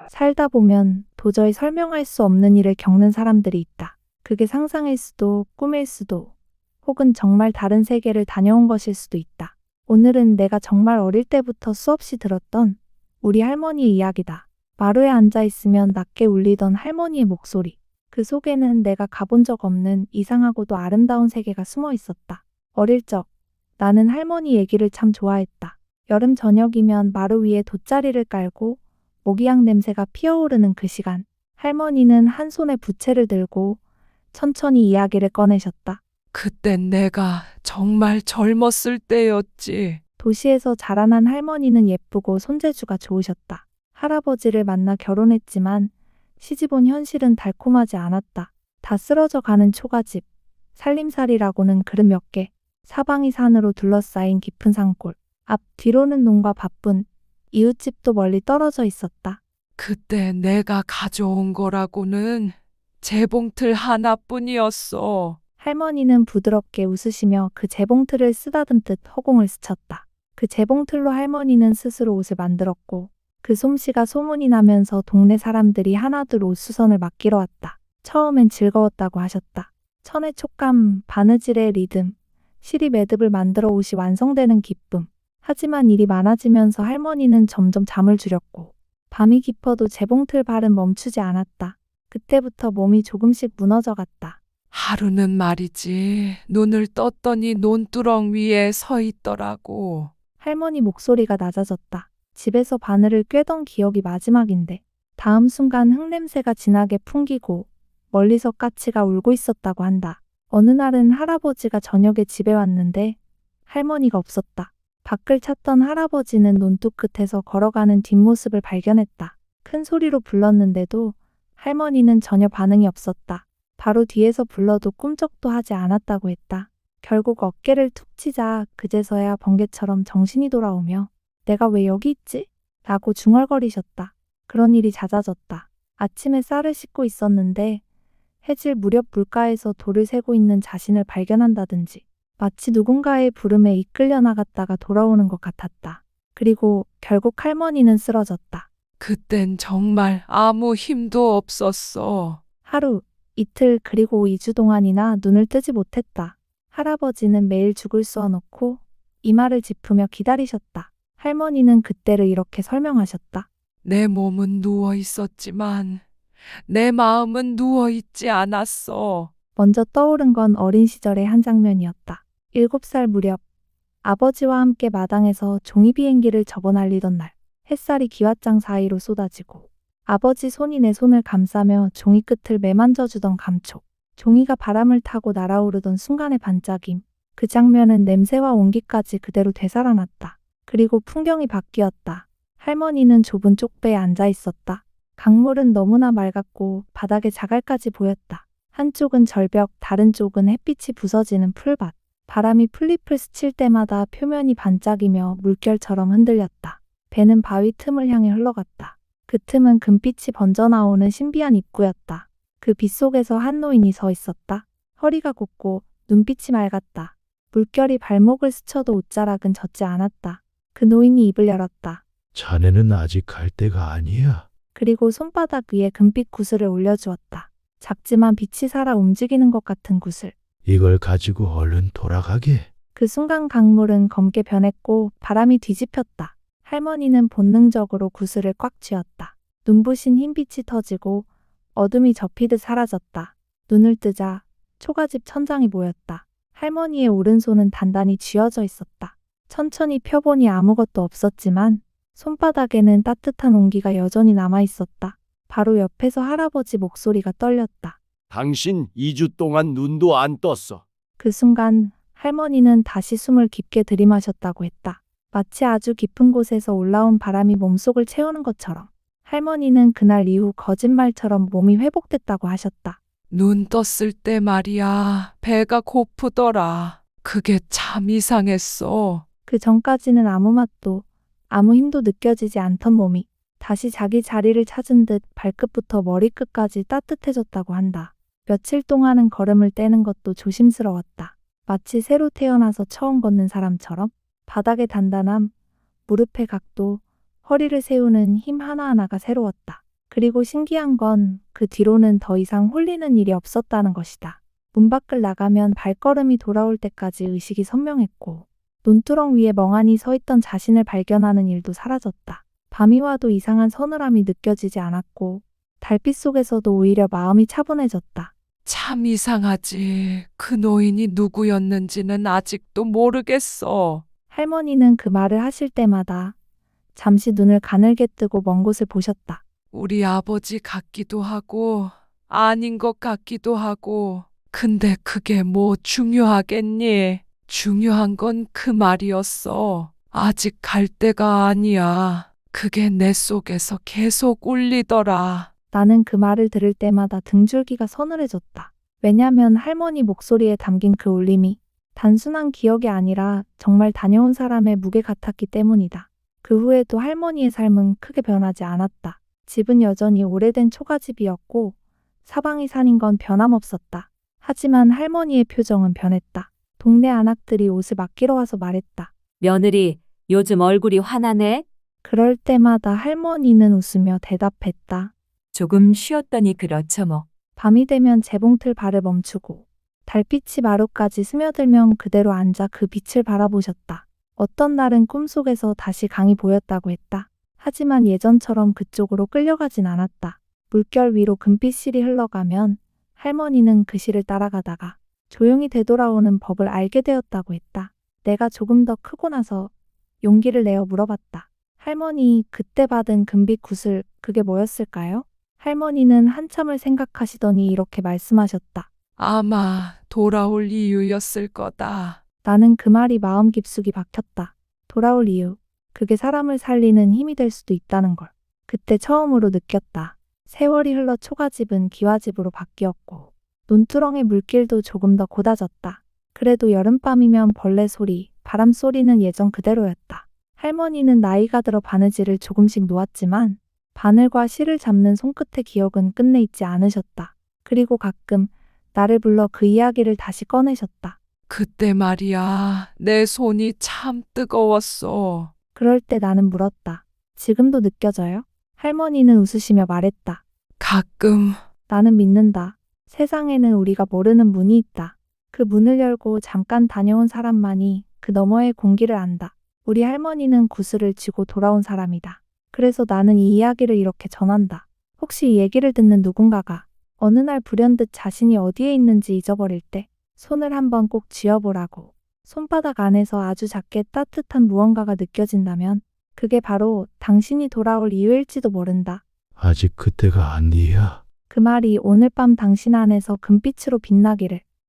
살다 보면 도저히 설명할 수 없는 일을 겪는 사람들이 있다. 그게 상상일 수도, 꿈일 수도, 혹은 정말 다른 세계를 다녀온 것일 수도 있다. 오늘은 내가 정말 어릴 때부터 수없이 들었던 우리 할머니의 이야기다. 마루에 앉아 있으면 낮게 울리던 할머니의 목소리. 그 속에는 내가 가본 적 없는 이상하고도 아름다운 세계가 숨어 있었다. 어릴 적, 나는 할머니 얘기를 참 좋아했다. 여름 저녁이면 마루 위에 돗자리를 깔고 모기향 냄새가 피어오르는 그 시간, 할머니는 한 손에 부채를 들고 천천히 이야기를 꺼내셨다. 그땐 내가 정말 젊었을 때였지. 도시에서 자라난 할머니는 예쁘고 손재주가 좋으셨다. 할아버지를 만나 결혼했지만 시집온 현실은 달콤하지 않았다. 다 쓰러져 가는 초가집, 살림살이라고는 그릇 몇 개, 사방이 산으로 둘러싸인 깊은 산골, 앞 뒤로는 농과 바쁜 이웃집도 멀리 떨어져 있었다. 그때 내가 가져온 거라고는 재봉틀 하나뿐이었어. 할머니는 부드럽게 웃으시며 그 재봉틀을 쓰다듬듯 허공을 스쳤다. 그 재봉틀로 할머니는 스스로 옷을 만들었고 그 솜씨가 소문이 나면서 동네 사람들이 하나둘 옷수선을 맡기러 왔다. 처음엔 즐거웠다고 하셨다. 천의 촉감, 바느질의 리듬, 실이 매듭을 만들어 옷이 완성되는 기쁨. 하지만 일이 많아지면서 할머니는 점점 잠을 줄였고 밤이 깊어도 재봉틀 발은 멈추지 않았다. 그때부터 몸이 조금씩 무너져갔다. 하루는 말이지, 눈을 떴더니 논두렁 위에 서 있더라고. 할머니 목소리가 낮아졌다. 집에서 바늘을 꿰던 기억이 마지막인데 다음 순간 흙냄새가 진하게 풍기고 멀리서 까치가 울고 있었다고 한다. 어느 날은 할아버지가 저녁에 집에 왔는데 할머니가 없었다. 밖을 찾던 할아버지는 논둑 끝에서 걸어가는 뒷모습을 발견했다. 큰 소리로 불렀는데도 할머니는 전혀 반응이 없었다. 바로 뒤에서 불러도 꿈쩍도 하지 않았다고 했다. 결국 어깨를 툭 치자 그제서야 번개처럼 정신이 돌아오며 내가 왜 여기 있지? 라고 중얼거리셨다. 그런 일이 잦아졌다. 아침에 쌀을 씻고 있었는데 해질 무렵 물가에서 돌을 세고 있는 자신을 발견한다든지 마치 누군가의 부름에 이끌려 나갔다가 돌아오는 것 같았다. 그리고 결국 할머니는 쓰러졌다. 그땐 정말 아무 힘도 없었어. 하루, 이틀 그리고 2주 동안이나 눈을 뜨지 못했다. 할아버지는 매일 죽을 쏘아놓고 이마를 짚으며 기다리셨다. 할머니는 그때를 이렇게 설명하셨다. 내 몸은 누워 있었지만 내 마음은 누워 있지 않았어. 먼저 떠오른 건 어린 시절의 한 장면이었다. 7살 무렵 아버지와 함께 마당에서 종이 비행기를 접어 날리던 날 햇살이 기왓장 사이로 쏟아지고 아버지 손이 내 손을 감싸며 종이 끝을 매만져주던 감촉, 종이가 바람을 타고 날아오르던 순간의 반짝임, 그 장면은 냄새와 온기까지 그대로 되살아났다. 그리고 풍경이 바뀌었다. 할머니는 좁은 쪽배에 앉아 있었다. 강물은 너무나 맑았고 바닥에 자갈까지 보였다. 한쪽은 절벽, 다른 쪽은 햇빛이 부서지는 풀밭. 바람이 풀잎을 스칠 때마다 표면이 반짝이며 물결처럼 흔들렸다. 배는 바위 틈을 향해 흘러갔다. 그 틈은 금빛이 번져나오는 신비한 입구였다. 그 빛 속에서 한 노인이 서 있었다. 허리가 곱고 눈빛이 맑았다. 물결이 발목을 스쳐도 옷자락은 젖지 않았다. 그 노인이 입을 열었다. 자네는 아직 갈 때가 아니야. 그리고 손바닥 위에 금빛 구슬을 올려주었다. 작지만 빛이 살아 움직이는 것 같은 구슬. 이걸 가지고 얼른 돌아가게. 그 순간 강물은 검게 변했고 바람이 뒤집혔다. 할머니는 본능적으로 구슬을 꽉 쥐었다. 눈부신 흰빛이 터지고 어둠이 접히듯 사라졌다. 눈을 뜨자 초가집 천장이 보였다. 할머니의 오른손은 단단히 쥐어져 있었다. 천천히 펴보니 아무것도 없었지만 손바닥에는 따뜻한 온기가 여전히 남아 있었다. 바로 옆에서 할아버지 목소리가 떨렸다. 당신 2주 동안 눈도 안 떴어. 그 순간 할머니는 다시 숨을 깊게 들이마셨다고 했다. 마치 아주 깊은 곳에서 올라온 바람이 몸속을 채우는 것처럼. 할머니는 그날 이후 거짓말처럼 몸이 회복됐다고 하셨다. 눈 떴을 때 말이야, 배가 고프더라. 그게 참 이상했어. 그 전까지는 아무 맛도 아무 힘도 느껴지지 않던 몸이 다시 자기 자리를 찾은 듯 발끝부터 머리끝까지 따뜻해졌다고 한다. 며칠 동안은 걸음을 떼는 것도 조심스러웠다. 마치 새로 태어나서 처음 걷는 사람처럼 바닥의 단단함, 무릎의 각도, 허리를 세우는 힘 하나하나가 새로웠다. 그리고 신기한 건 그 뒤로는 더 이상 홀리는 일이 없었다는 것이다. 문 밖을 나가면 발걸음이 돌아올 때까지 의식이 선명했고 논두렁 위에 멍하니 서 있던 자신을 발견하는 일도 사라졌다. 밤이 와도 이상한 서늘함이 느껴지지 않았고 달빛 속에서도 오히려 마음이 차분해졌다. 참 이상하지. 그 노인이 누구였는지는 아직도 모르겠어. 할머니는 그 말을 하실 때마다 잠시 눈을 가늘게 뜨고 먼 곳을 보셨다. 우리 아버지 같기도 하고 아닌 것 같기도 하고. 근데 그게 뭐 중요하겠니? 중요한 건 그 말이었어. 아직 갈 때가 아니야. 그게 내 속에서 계속 울리더라. 나는 그 말을 들을 때마다 등줄기가 서늘해졌다. 왜냐면 할머니 목소리에 담긴 그 울림이 단순한 기억이 아니라 정말 다녀온 사람의 무게 같았기 때문이다. 그 후에도 할머니의 삶은 크게 변하지 않았다. 집은 여전히 오래된 초가집이었고 사방이 산인 건 변함없었다. 하지만 할머니의 표정은 변했다. 동네 아낙들이 옷을 맡기러 와서 말했다. 며느리, 요즘 얼굴이 환하네? 그럴 때마다 할머니는 웃으며 대답했다. 조금 쉬었더니 그렇죠 뭐. 밤이 되면 재봉틀 발을 멈추고 달빛이 마루까지 스며들면 그대로 앉아 그 빛을 바라보셨다. 어떤 날은 꿈속에서 다시 강이 보였다고 했다. 하지만 예전처럼 그쪽으로 끌려가진 않았다. 물결 위로 금빛실이 흘러가면 할머니는 그 실을 따라가다가 조용히 되돌아오는 법을 알게 되었다고 했다. 내가 조금 더 크고 나서 용기를 내어 물어봤다. 할머니, 그때 받은 금빛 구슬, 그게 뭐였을까요? 할머니는 한참을 생각하시더니 이렇게 말씀하셨다. 아마 돌아올 이유였을 거다. 나는 그 말이 마음 깊숙이 박혔다. 돌아올 이유. 그게 사람을 살리는 힘이 될 수도 있다는 걸. 그때 처음으로 느꼈다. 세월이 흘러 초가집은 기와집으로 바뀌었고 논두렁의 물길도 조금 더 고다졌다. 그래도 여름밤이면 벌레 소리, 바람 소리는 예전 그대로였다. 할머니는 나이가 들어 바느질을 조금씩 놓았지만 바늘과 실을 잡는 손끝의 기억은 끝내 잊지 않으셨다. 그리고 가끔 나를 불러 그 이야기를 다시 꺼내셨다. 그때 말이야, 내 손이 참 뜨거웠어. 그럴 때 나는 물었다. 지금도 느껴져요? 할머니는 웃으시며 말했다. 가끔 나는 믿는다. 세상에는 우리가 모르는 문이 있다. 그 문을 열고 잠깐 다녀온 사람만이 그 너머의 공기를 안다. 우리 할머니는 구슬을 쥐고 돌아온 사람이다. 그래서 나는 이 이야기를 이렇게 전한다. 혹시 이 얘기를 듣는 누군가가 어느 날 불현듯 자신이 어디에 있는지 잊어버릴 때 손을 한번 꼭 쥐어보라고. 손바닥 안에서 아주 작게 따뜻한 무언가가 느껴진다면 그게 바로 당신이 돌아올 이유일지도 모른다. 아직 그때가 아니야. 그 말이 오늘 밤 당신 안에서 금빛으로 빛나기를